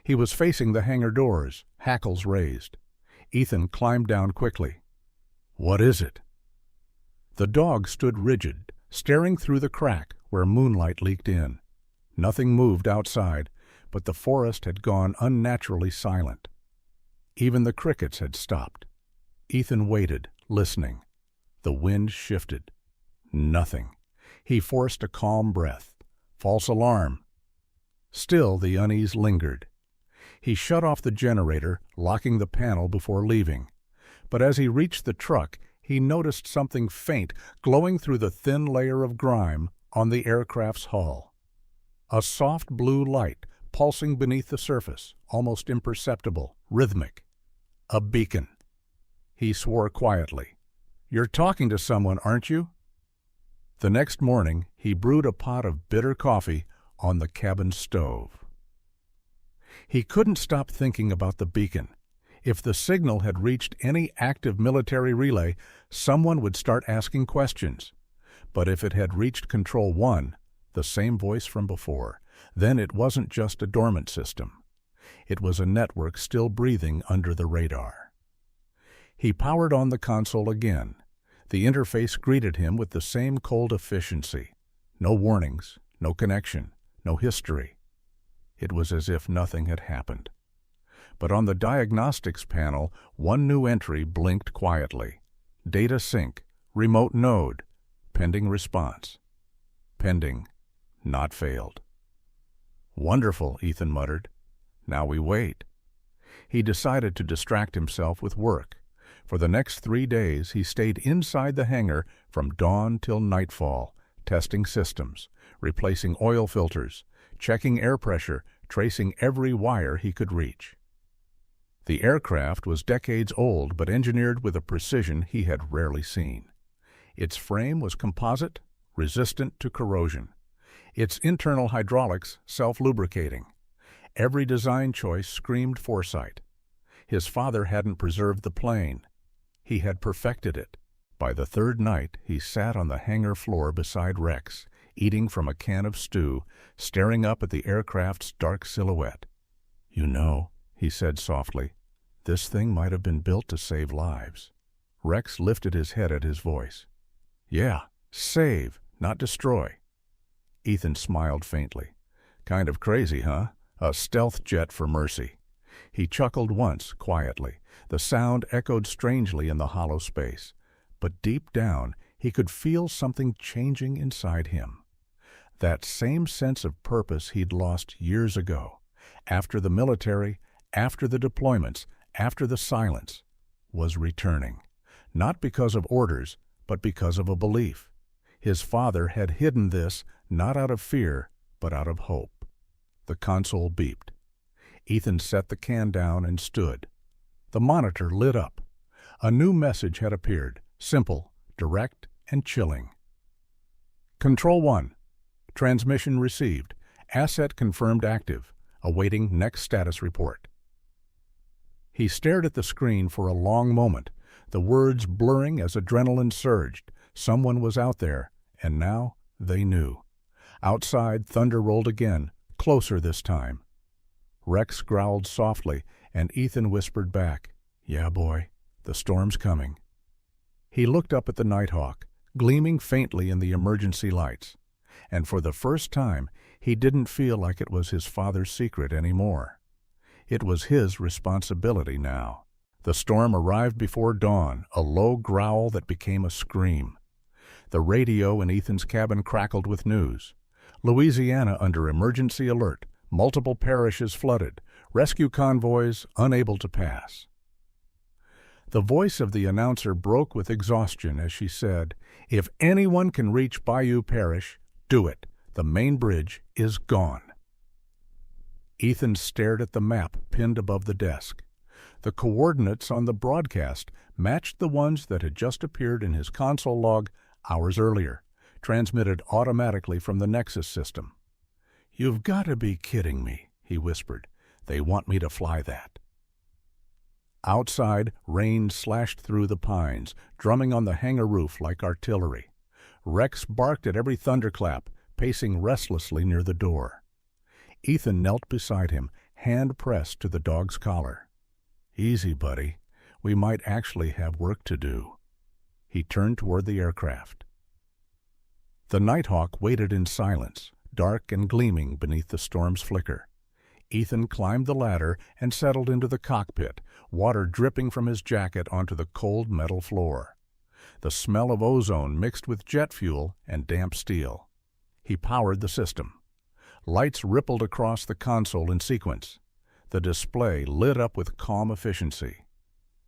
He was facing the hangar doors, hackles raised. Ethan climbed down quickly. "What is it?" The dog stood rigid, staring through the crack where moonlight leaked in. Nothing moved outside, but the forest had gone unnaturally silent. Even the crickets had stopped. Ethan waited, listening. The wind shifted. Nothing. He forced a calm breath. False alarm. Still the unease lingered. He shut off the generator, locking the panel before leaving. But as he reached the truck, he noticed something faint glowing through the thin layer of grime on the aircraft's hull. A soft blue light pulsing beneath the surface, almost imperceptible, rhythmic. A beacon. He swore quietly. "You're talking to someone, aren't you?" The next morning, he brewed a pot of bitter coffee on the cabin stove. He couldn't stop thinking about the beacon. If the signal had reached any active military relay, someone would start asking questions. But if it had reached Control 1, the same voice from before, then it wasn't just a dormant system. It was a network still breathing under the radar. He powered on the console again. The interface greeted him with the same cold efficiency. No warnings, no connection, no history. It was as if nothing had happened. But on the diagnostics panel, one new entry blinked quietly. Data sync, remote node, pending response. Pending, not failed. "Wonderful," Ethan muttered. "Now we wait." He decided to distract himself with work. For the next 3 days, he stayed inside the hangar from dawn till nightfall, testing systems, replacing oil filters, checking air pressure, tracing every wire he could reach. The aircraft was decades old but engineered with a precision he had rarely seen. Its frame was composite, resistant to corrosion. Its internal hydraulics self-lubricating. Every design choice screamed foresight. His father hadn't preserved the plane. He had perfected it. By the third night, he sat on the hangar floor beside Rex, eating from a can of stew, staring up at the aircraft's dark silhouette. "You know," he said softly, "this thing might have been built to save lives." Rex lifted his head at his voice. "Yeah, save, not destroy." Ethan smiled faintly. "Kind of crazy, huh? A stealth jet for mercy." He chuckled once, quietly. The sound echoed strangely in the hollow space. But deep down, he could feel something changing inside him. That same sense of purpose he'd lost years ago. After the military, after the deployments, after the silence, was returning. Not because of orders, but because of a belief. His father had hidden this, not out of fear, but out of hope. The console beeped. Ethan set the can down and stood. The monitor lit up. A new message had appeared, simple, direct, and chilling. Control 1. Transmission received. Asset confirmed active. Awaiting next status report. He stared at the screen for a long moment, the words blurring as adrenaline surged. Someone was out there, and now they knew. Outside, thunder rolled again, closer this time. Rex growled softly, and Ethan whispered back, "Yeah, boy, the storm's coming." He looked up at the Nighthawk, gleaming faintly in the emergency lights. And for the first time, he didn't feel like it was his father's secret anymore. It was his responsibility now. The storm arrived before dawn, a low growl that became a scream. The radio in Ethan's cabin crackled with news. Louisiana under emergency alert, multiple parishes flooded, rescue convoys unable to pass. The voice of the announcer broke with exhaustion as she said, "If anyone can reach Bayou Parish, do it. The main bridge is gone." Ethan stared at the map pinned above the desk. The coordinates on the broadcast matched the ones that had just appeared in his console log hours earlier, transmitted automatically from the Nexus system. "You've got to be kidding me," he whispered. "They want me to fly that." Outside, rain slashed through the pines, drumming on the hangar roof like artillery. Rex barked at every thunderclap, pacing restlessly near the door. Ethan knelt beside him, hand pressed to the dog's collar. "Easy, buddy. We might actually have work to do." He turned toward the aircraft. The Nighthawk waited in silence, dark and gleaming beneath the storm's flicker. Ethan climbed the ladder and settled into the cockpit, water dripping from his jacket onto the cold metal floor. The smell of ozone mixed with jet fuel and damp steel. He powered the system. Lights rippled across the console in sequence. The display lit up with calm efficiency.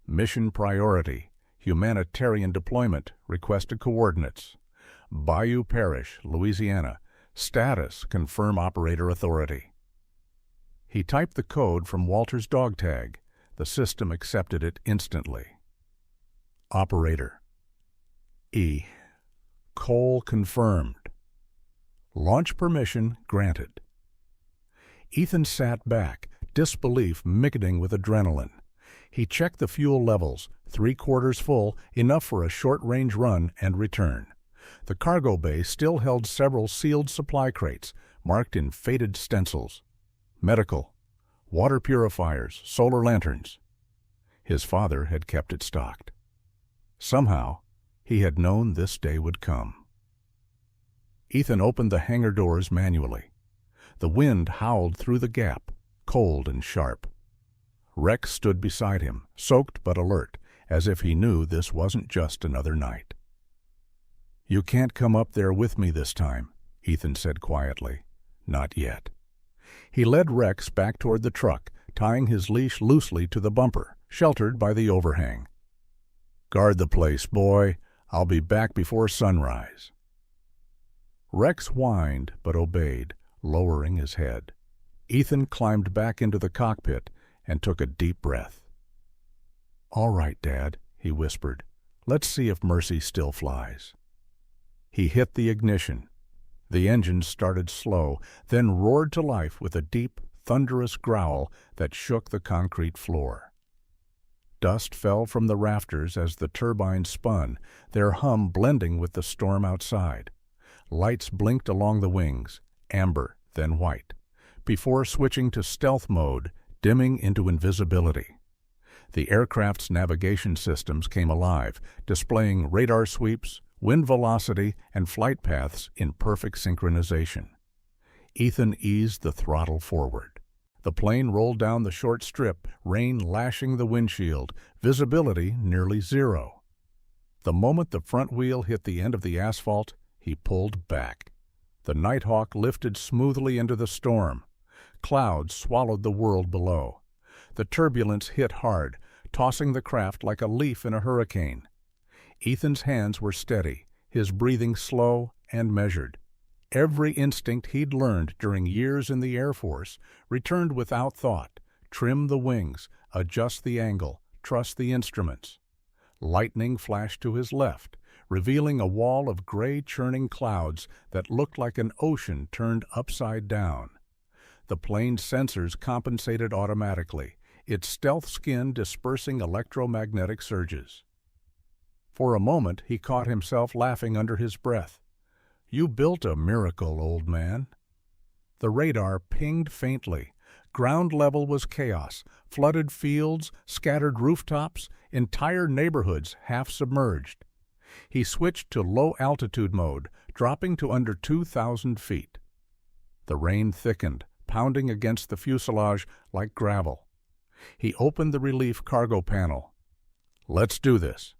Mission priority, humanitarian deployment, requested coordinates. Bayou Parish, Louisiana. Status, confirm operator authority. He typed the code from Walter's dog tag. The system accepted it instantly. Operator. E. Cole confirmed. Launch permission granted. Ethan sat back, disbelief mixing with adrenaline. He checked the fuel levels, 3/4 full, enough for a short-range run and return. The cargo bay still held several sealed supply crates, marked in faded stencils. Medical, water purifiers, solar lanterns. His father had kept it stocked. Somehow, he had known this day would come. Ethan opened the hangar doors manually. The wind howled through the gap, cold and sharp. Rex stood beside him, soaked but alert, as if he knew this wasn't just another night. "You can't come up there with me this time," Ethan said quietly. "Not yet." He led Rex back toward the truck, tying his leash loosely to the bumper, sheltered by the overhang. "Guard the place, boy. I'll be back before sunrise." Rex whined but obeyed, lowering his head. Ethan climbed back into the cockpit and took a deep breath. "All right, Dad," he whispered. "Let's see if Mercy still flies." He hit the ignition. The engine started slow, then roared to life with a deep, thunderous growl that shook the concrete floor. Dust fell from the rafters as the turbines spun, their hum blending with the storm outside. Lights blinked along the wings, amber, then white, before switching to stealth mode, dimming into invisibility. The aircraft's navigation systems came alive, displaying radar sweeps, wind velocity, and flight paths in perfect synchronization. Ethan eased the throttle forward. The plane rolled down the short strip, rain lashing the windshield, visibility nearly zero. The moment the front wheel hit the end of the asphalt, he pulled back. The Nighthawk lifted smoothly into the storm. Clouds swallowed the world below. The turbulence hit hard, tossing the craft like a leaf in a hurricane. Ethan's hands were steady, his breathing slow and measured. Every instinct he'd learned during years in the Air Force returned without thought. Trim the wings, adjust the angle, trust the instruments. Lightning flashed to his left, revealing a wall of gray churning clouds that looked like an ocean turned upside down. The plane's sensors compensated automatically, its stealth skin dispersing electromagnetic surges. For a moment he caught himself laughing under his breath. "You built a miracle, old man." The radar pinged faintly. Ground level was chaos, flooded fields, scattered rooftops, entire neighborhoods half submerged. He switched to low-altitude mode, dropping to under 2,000 feet. The rain thickened, pounding against the fuselage like gravel. He opened the relief cargo panel. "Let's do this."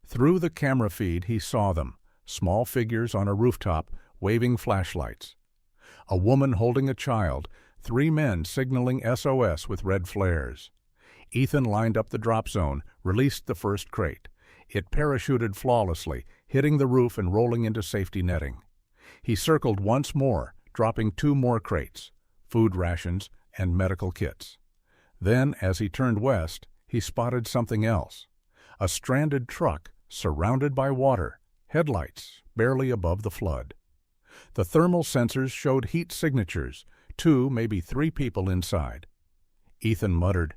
Through the camera feed he saw them, small figures on a rooftop, waving flashlights. A woman holding a child, 3 men signaling SOS with red flares. Ethan lined up the drop zone, released the first crate. It parachuted flawlessly, hitting the roof and rolling into safety netting. He circled once more, dropping 2 more crates, food rations and medical kits. Then, as he turned west, he spotted something else. A stranded truck, surrounded by water, headlights barely above the flood. The thermal sensors showed heat signatures, 2, maybe 3 people inside. Ethan muttered,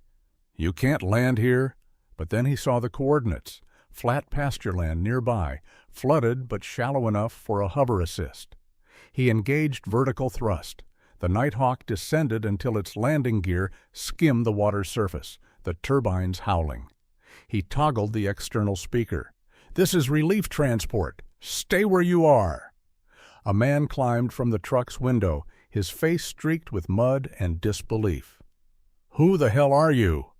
"You can't land here," but then he saw the coordinates, flat pasture land nearby, flooded but shallow enough for a hover assist. He engaged vertical thrust. The Nighthawk descended until its landing gear skimmed the water's surface, the turbines howling. He toggled the external speaker. "This is relief transport. Stay where you are." A man climbed from the truck's window, his face streaked with mud and disbelief. "Who the hell are you?"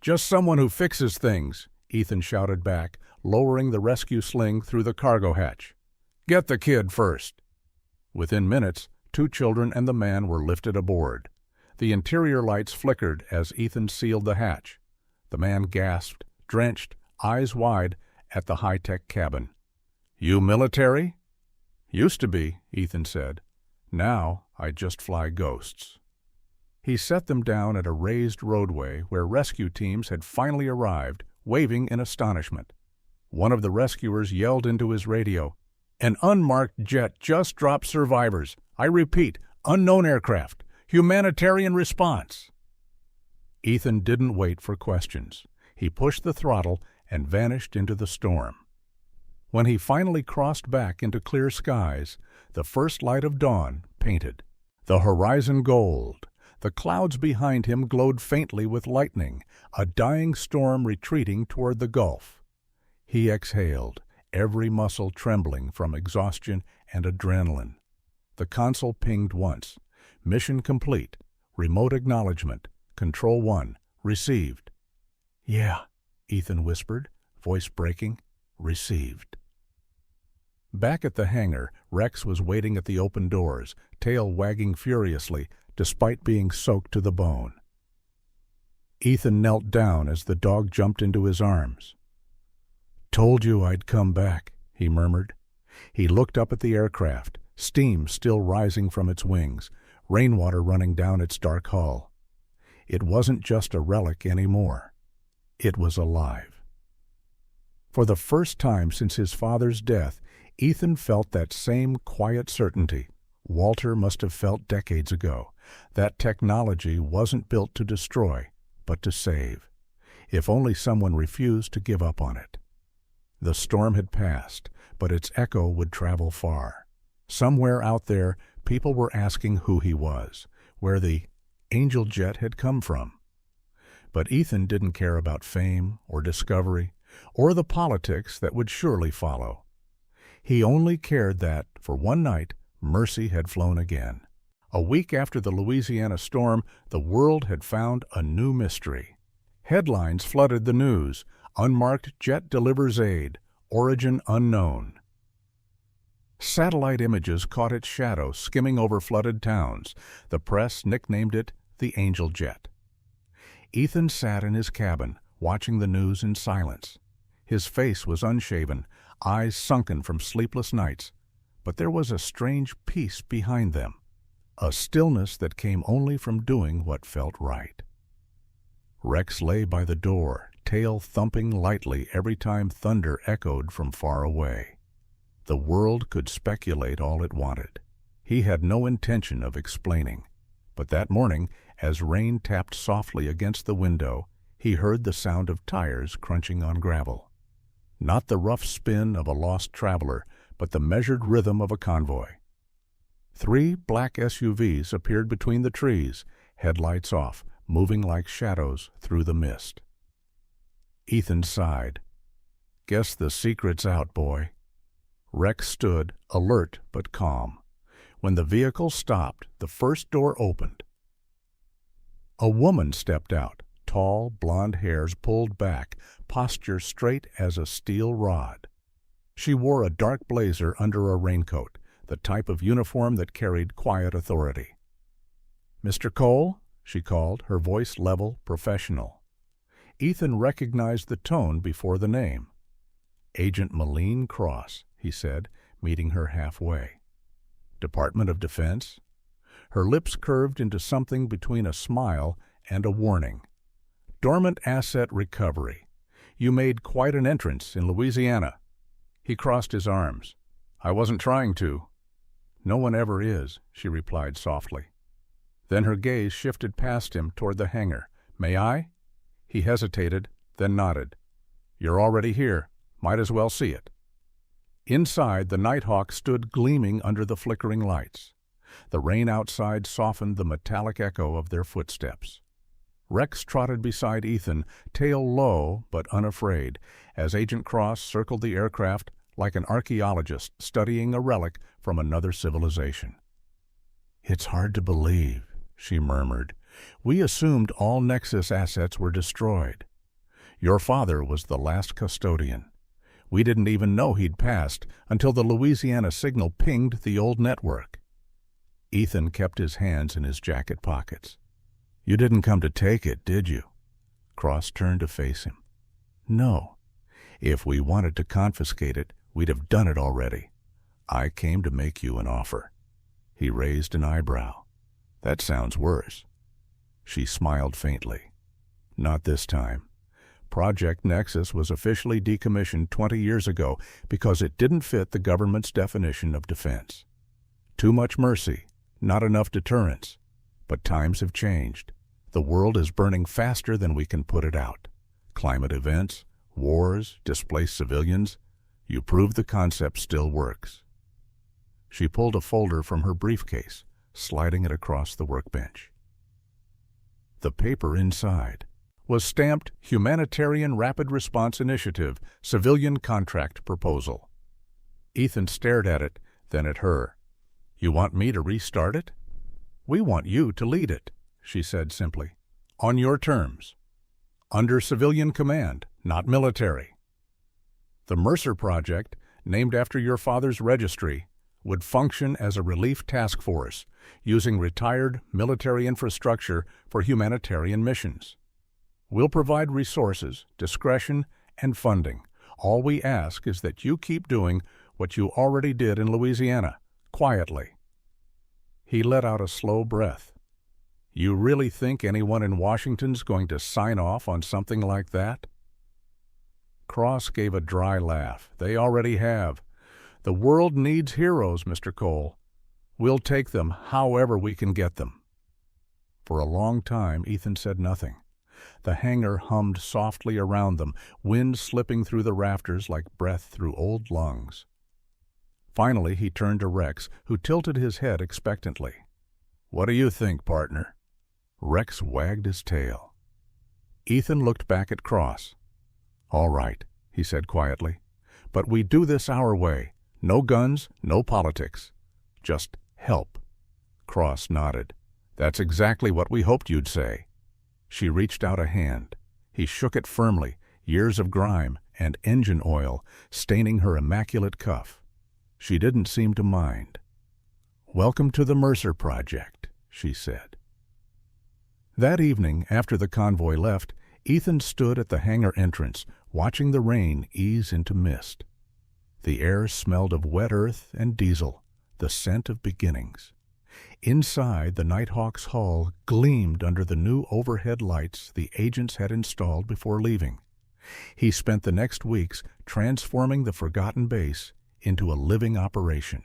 "Just someone who fixes things," Ethan shouted back, lowering the rescue sling through the cargo hatch. "Get the kid first." Within minutes, 2 children and the man were lifted aboard. The interior lights flickered as Ethan sealed the hatch. The man gasped, drenched, eyes wide, at the high-tech cabin. "You military?" "Used to be," Ethan said. "Now I just fly ghosts." He set them down at a raised roadway where rescue teams had finally arrived, waving in astonishment. One of the rescuers yelled into his radio, "An unmarked jet just dropped survivors. I repeat, unknown aircraft. Humanitarian response." Ethan didn't wait for questions. He pushed the throttle and vanished into the storm. When he finally crossed back into clear skies, the first light of dawn painted the horizon gold. The clouds behind him glowed faintly with lightning, a dying storm retreating toward the Gulf. He exhaled, every muscle trembling from exhaustion and adrenaline. The console pinged once. "Mission complete. Remote acknowledgement. Control 1. Received." "Yeah," Ethan whispered, voice breaking. "Received." Back at the hangar, Rex was waiting at the open doors, tail wagging furiously, despite being soaked to the bone. Ethan knelt down as the dog jumped into his arms. "Told you I'd come back," he murmured. He looked up at the aircraft, steam still rising from its wings, rainwater running down its dark hull. It wasn't just a relic anymore. It was alive. For the first time since his father's death, Ethan felt that same quiet certainty Walter must have felt decades ago, that technology wasn't built to destroy, but to save, if only someone refused to give up on it. The storm had passed, but its echo would travel far. Somewhere out there, people were asking who he was, where the Angel Jet had come from. But Ethan didn't care about fame or discovery, or the politics that would surely follow. He only cared that, for one night, mercy had flown again. A week after the Louisiana storm, the world had found a new mystery. Headlines flooded the news. "Unmarked jet delivers aid. Origin unknown." Satellite images caught its shadow skimming over flooded towns. The press nicknamed it the Angel Jet. Ethan sat in his cabin, watching the news in silence. His face was unshaven, eyes sunken from sleepless nights, but there was a strange peace behind them, a stillness that came only from doing what felt right. Rex lay by the door, tail thumping lightly every time thunder echoed from far away. The world could speculate all it wanted. He had no intention of explaining. But that morning, as rain tapped softly against the window, he heard the sound of tires crunching on gravel. Not the rough spin of a lost traveler, but the measured rhythm of a convoy. 3 black SUVs appeared between the trees, headlights off, moving like shadows through the mist. Ethan sighed. Guess the secret's out, boy. Rex stood, alert but calm. When the vehicle stopped, the first door opened. A woman stepped out, tall, blonde hairs pulled back, posture straight as a steel rod. She wore a dark blazer under a raincoat, the type of uniform that carried quiet authority. "Mr. Cole?" she called, her voice level, professional. Ethan recognized the tone before the name. "Agent Malene Cross," he said, meeting her halfway. "Department of Defense?" Her lips curved into something between a smile and a warning. "Dormant asset recovery. You made quite an entrance in Louisiana." He crossed his arms. "I wasn't trying to." "No one ever is," she replied softly. Then her gaze shifted past him toward the hangar. "May I?" He hesitated, then nodded. "You're already here. Might as well see it." Inside, the Nighthawk stood gleaming under the flickering lights. The rain outside softened the metallic echo of their footsteps. Rex trotted beside Ethan, tail low but unafraid, as Agent Cross circled the aircraft like an archaeologist studying a relic from another civilization. "It's hard to believe," she murmured. "We assumed all Nexus assets were destroyed. Your father was the last custodian. We didn't even know he'd passed until the Louisiana signal pinged the old network." Ethan kept his hands in his jacket pockets. "You didn't come to take it, did you?" Cross turned to face him. "No. If we wanted to confiscate it, we'd have done it already. I came to make you an offer." He raised an eyebrow. "That sounds worse." She smiled faintly. "Not this time. Project Nexus was officially decommissioned 20 years ago because it didn't fit the government's definition of defense. Too much mercy, not enough deterrence. But times have changed. The world is burning faster than we can put it out. Climate events, wars, displaced civilians. You proved the concept still works." She pulled a folder from her briefcase, sliding it across the workbench. The paper inside was stamped Humanitarian Rapid Response Initiative Civilian Contract Proposal. Ethan stared at it, then at her. "You want me to restart it?" "We want you to lead it," she said simply. "On your terms. Under civilian command, not military. The Mercer Project, named after your father's registry, would function as a relief task force, using retired military infrastructure for humanitarian missions. We'll provide resources, discretion, and funding. All we ask is that you keep doing what you already did in Louisiana, quietly." He let out a slow breath. "You really think anyone in Washington's going to sign off on something like that?" Cross gave a dry laugh. "They already have. The world needs heroes, Mr. Cole. We'll take them however we can get them." For a long time, Ethan said nothing. The hangar hummed softly around them, wind slipping through the rafters like breath through old lungs. Finally, he turned to Rex, who tilted his head expectantly. "What do you think, partner?" Rex wagged his tail. Ethan looked back at Cross. "All right," he said quietly. "But we do this our way. No guns, no politics. Just help." Cross nodded. "That's exactly what we hoped you'd say." She reached out a hand. He shook it firmly, years of grime and engine oil staining her immaculate cuff. She didn't seem to mind. "Welcome to the Mercer Project," she said. That evening, after the convoy left, Ethan stood at the hangar entrance, watching the rain ease into mist. The air smelled of wet earth and diesel, the scent of beginnings. Inside, the Nighthawk's hull gleamed under the new overhead lights the agents had installed before leaving. He spent the next weeks transforming the forgotten base into a living operation.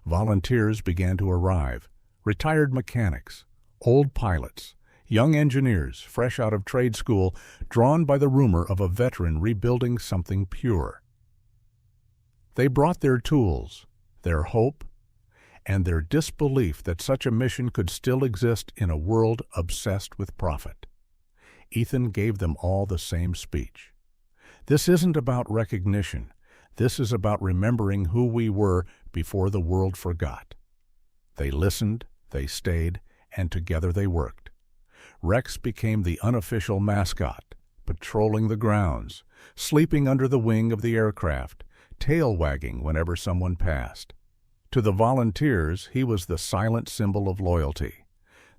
Volunteers began to arrive, retired mechanics, old pilots, young engineers fresh out of trade school, drawn by the rumor of a veteran rebuilding something pure. They brought their tools, their hope, and their disbelief that such a mission could still exist in a world obsessed with profit. Ethan gave them all the same speech. This isn't about recognition. This is about remembering who we were before the world forgot. They listened, they stayed, and together they worked. Rex became the unofficial mascot, patrolling the grounds, sleeping under the wing of the aircraft, tail wagging whenever someone passed. To the volunteers, he was the silent symbol of loyalty,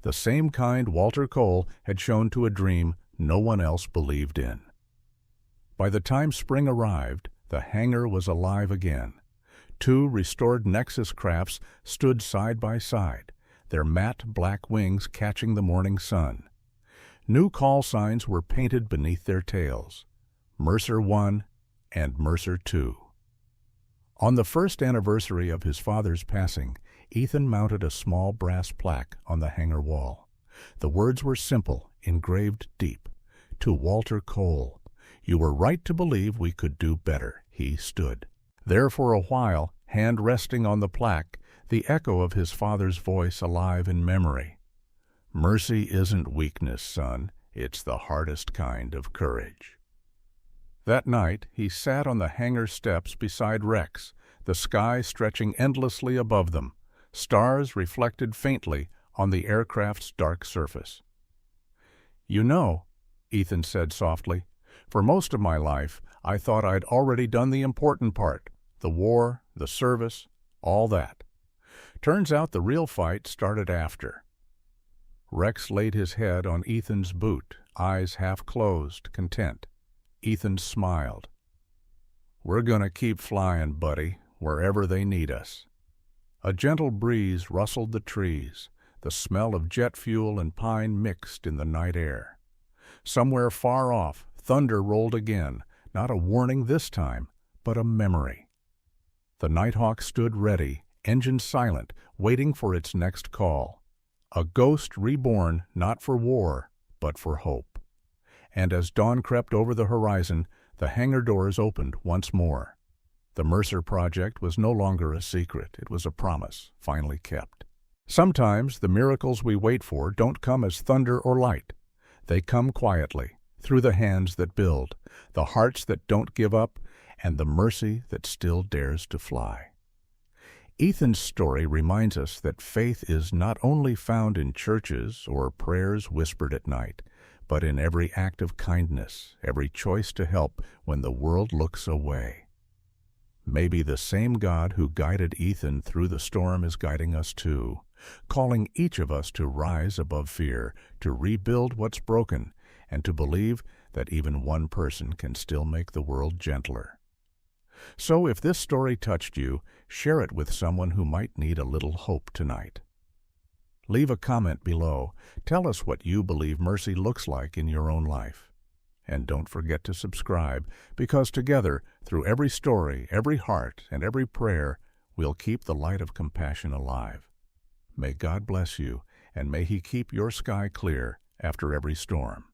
the same kind Walter Cole had shown to a dream no one else believed in. By the time spring arrived, the hangar was alive again. 2 restored Nexus crafts stood side by side, their matte black wings catching the morning sun. New call signs were painted beneath their tails: Mercer 1 and Mercer 2. On the first anniversary of his father's passing, Ethan mounted a small brass plaque on the hangar wall. The words were simple, engraved deep. To Walter Cole, "You were right to believe we could do better," he stood. There for a while, hand resting on the plaque, the echo of his father's voice alive in memory. "Mercy isn't weakness, son. It's the hardest kind of courage." That night, he sat on the hangar steps beside Rex, the sky stretching endlessly above them, stars reflected faintly on the aircraft's dark surface. "You know," Ethan said softly, "for most of my life, I thought I'd already done the important part, the war, the service, all that. Turns out the real fight started after." Rex laid his head on Ethan's boot, eyes half closed, content. Ethan smiled. "We're gonna keep flying, buddy, wherever they need us." A gentle breeze rustled the trees. The smell of jet fuel and pine mixed in the night air. Somewhere far off, thunder rolled again, not a warning this time, but a memory. The Nighthawk stood ready, engine silent, waiting for its next call. A ghost reborn not for war, but for hope. And as dawn crept over the horizon, the hangar doors opened once more. The Mercer project was no longer a secret. It was a promise, finally kept. Sometimes the miracles we wait for don't come as thunder or light. They come quietly, through the hands that build, the hearts that don't give up, and the mercy that still dares to fly. Ethan's story reminds us that faith is not only found in churches or prayers whispered at night, but in every act of kindness, every choice to help when the world looks away. Maybe the same God who guided Ethan through the storm is guiding us too, calling each of us to rise above fear, to rebuild what's broken, and to believe that even one person can still make the world gentler. So if this story touched you, share it with someone who might need a little hope tonight. Leave a comment below. Tell us what you believe mercy looks like in your own life. And don't forget to subscribe, because together, through every story, every heart, and every prayer, we'll keep the light of compassion alive. May God bless you, and may He keep your sky clear after every storm.